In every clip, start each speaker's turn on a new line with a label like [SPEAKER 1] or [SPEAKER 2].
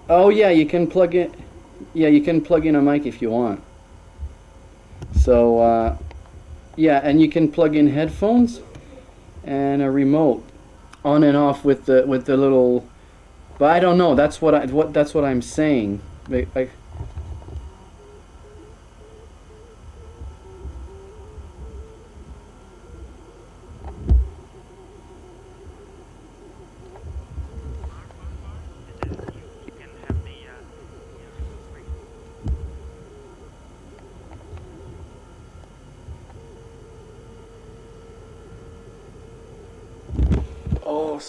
[SPEAKER 1] Oh yeah, you can plug in. Yeah, you can plug in a mic if you want. So yeah, and you can plug in headphones and a remote on and off with the little. But I don't know. That's what I'm saying. Like, oh,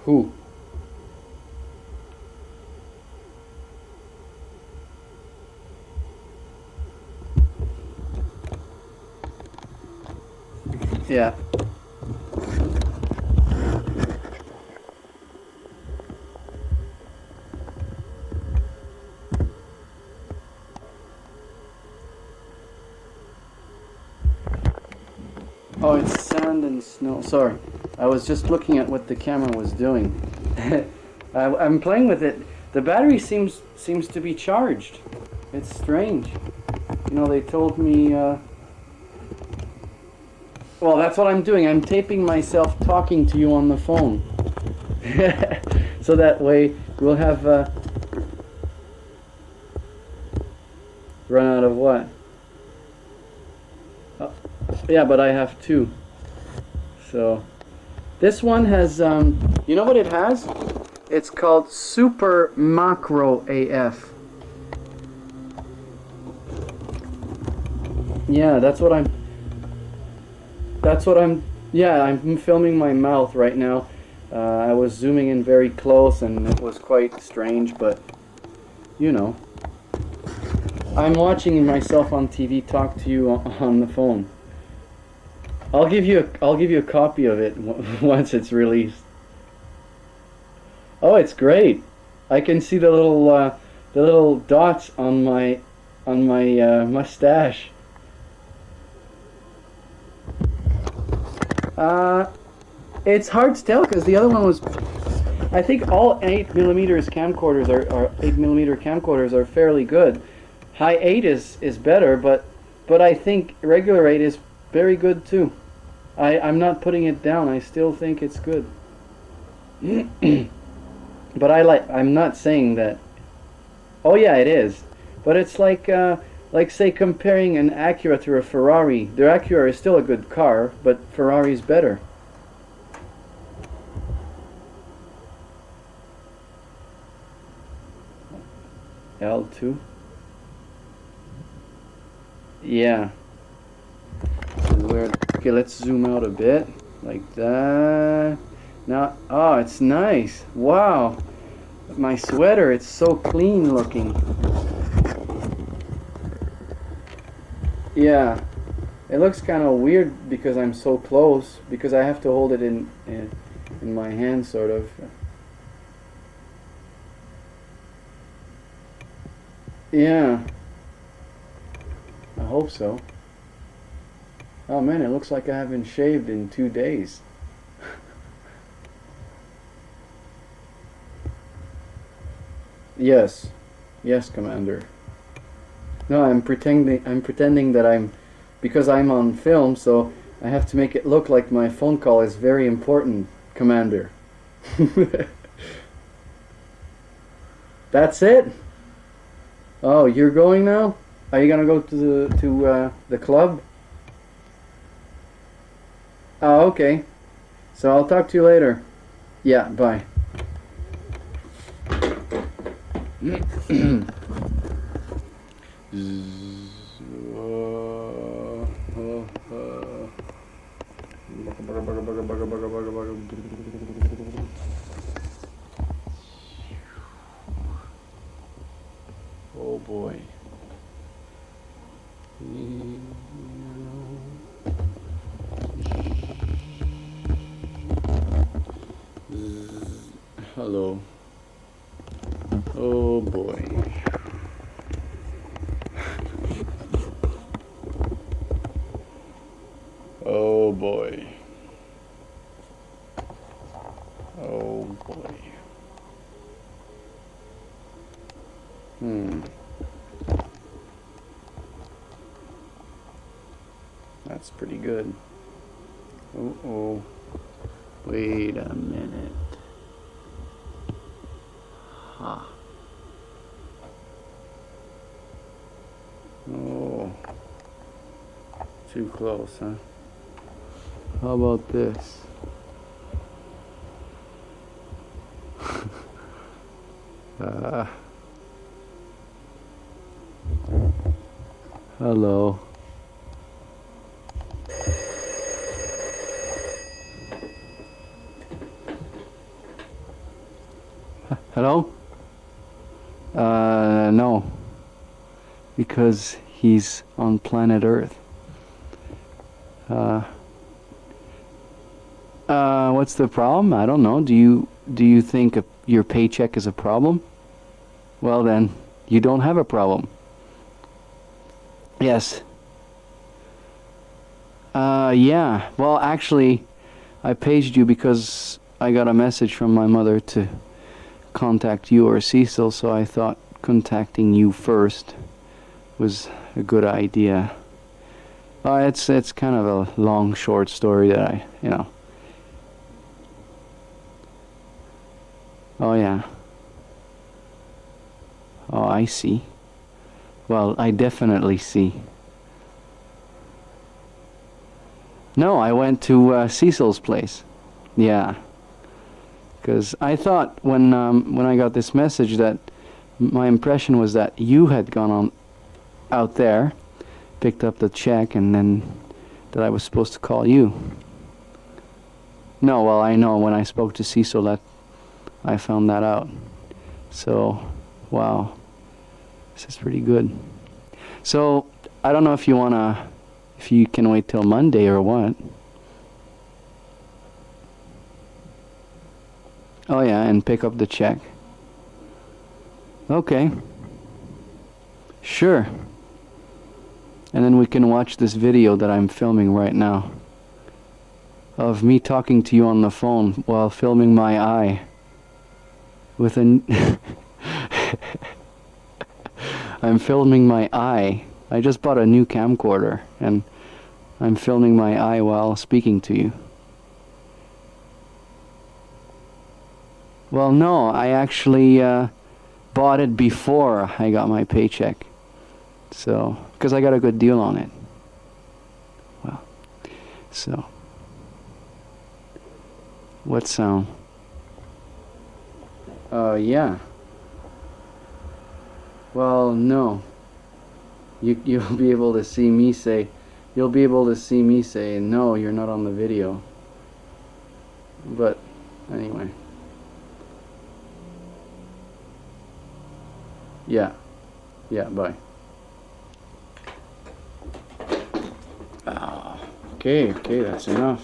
[SPEAKER 1] who? Yeah. Oh, it's sand and snow. Sorry, I was just looking at what the camera was doing. I'm playing with it. The battery seems to be charged. It's strange. You know, they told me. Well, that's what I'm doing. I'm taping myself talking to you on the phone, so that way we'll have run out of what? Yeah, but I have two. So this one has, you know what it has? It's called Super Macro AF. Yeah, yeah, I'm filming my mouth right now. I was zooming in very close and it was quite strange, but you know. I'm watching myself on TV talk to you on the phone. I'll give you a copy of it once it's released. Oh, it's great. I can see the little dots on my mustache. It's hard to tell because the other one was. I think all 8mm camcorders are 8mm camcorders are fairly good. Hi8 is better, but I think regular 8 is very good too. I'm not putting it down. I still think it's good. But I'm not saying that. Oh yeah, it is. But it's like say comparing an Acura to a Ferrari. The Acura is still a good car, but Ferrari's better. L2. Yeah. Okay, let's zoom out a bit, like that. Now, oh, it's nice. Wow. My sweater, it's so clean looking. Yeah. It looks kind of weird because I'm so close, because I have to hold it in my hand, sort of. Yeah. I hope so. Oh man, it looks like I haven't shaved in 2 days. Yes. Yes, Commander. No, I'm pretending that because I'm on film, so I have to make it look like my phone call is very important, Commander. That's it? Oh, you're going now? Are you gonna go to the club? Oh, okay. So I'll talk to you later. Yeah, bye. Oh boy. Hello. Oh boy. Oh boy. Oh boy. That's pretty good. Oh, wait a minute. Ha. Oh, too close, huh? How about this? Hello. Hello? No. Because he's on planet Earth. What's the problem? I don't know. Do you think your paycheck is a problem? Well then, you don't have a problem. Yes. Yeah. Well, actually, I paged you because I got a message from my mother to contact you or Cecil, so I thought contacting you first was a good idea. It's kind of a long, short story that Oh yeah. Oh, I see. Well, I definitely see. No, I went to Cecil's place. Yeah. Because I thought when I got this message that my impression was that you had gone out there, picked up the check, and then that I was supposed to call you. No, well, I know when I spoke to Cecil that I found that out. So, wow, this is pretty good. So, I don't know if you can wait till Monday or what. Oh yeah, and pick up the check. Okay. Sure. And then we can watch this video that I'm filming right now of me talking to you on the phone while filming my eye with I'm filming my eye. I just bought a new camcorder and I'm filming my eye while speaking to you. Well, no, I actually bought it before I got my paycheck. So, because I got a good deal on it. Well, so. What sound? Yeah. Well, no. You'll be able to see me say, no, you're not on the video. But, anyway. Yeah. Yeah, bye. Okay, that's enough.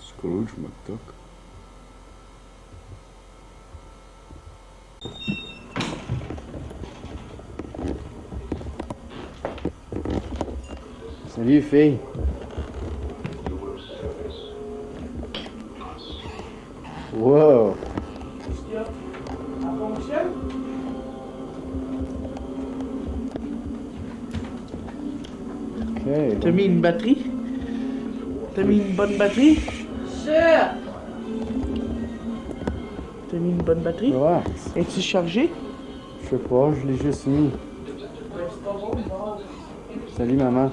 [SPEAKER 2] Scrooge McDuck.
[SPEAKER 1] Salut fille. Wow. Okay.
[SPEAKER 3] T'as mis une batterie? T'as mis une bonne batterie? T'as mis une bonne batterie?
[SPEAKER 1] Relax.
[SPEAKER 3] Es-tu chargé?
[SPEAKER 1] Je sais pas, je l'ai juste mis. Salut maman.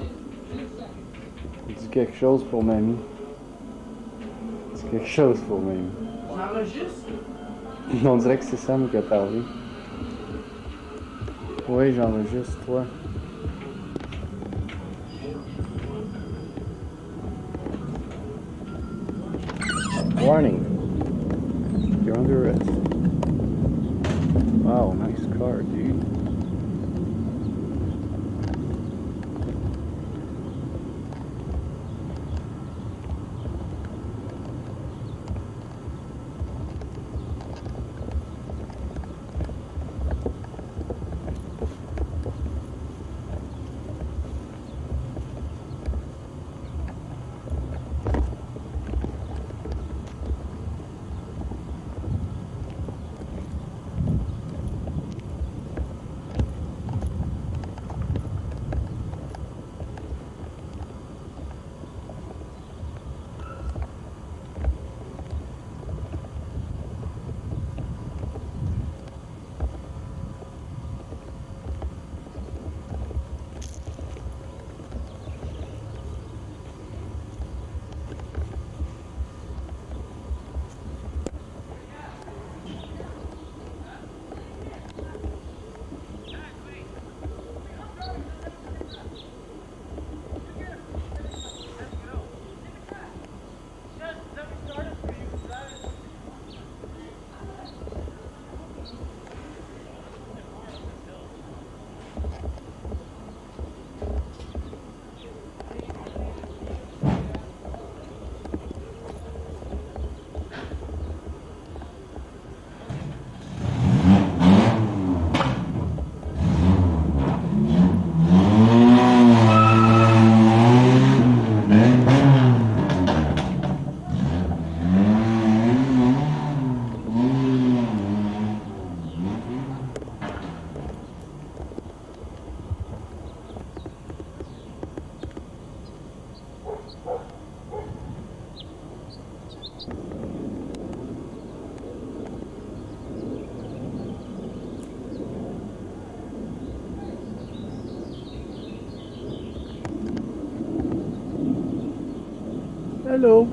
[SPEAKER 1] Dis quelque chose pour mamie. Dis quelque chose pour mamie.
[SPEAKER 3] On enregistre?
[SPEAKER 1] On dirait que c'est Sam qui a parlé. Oui, j'enregistre, toi. Warning. You're under arrest. Wow, nice car, dude.
[SPEAKER 3] Hello.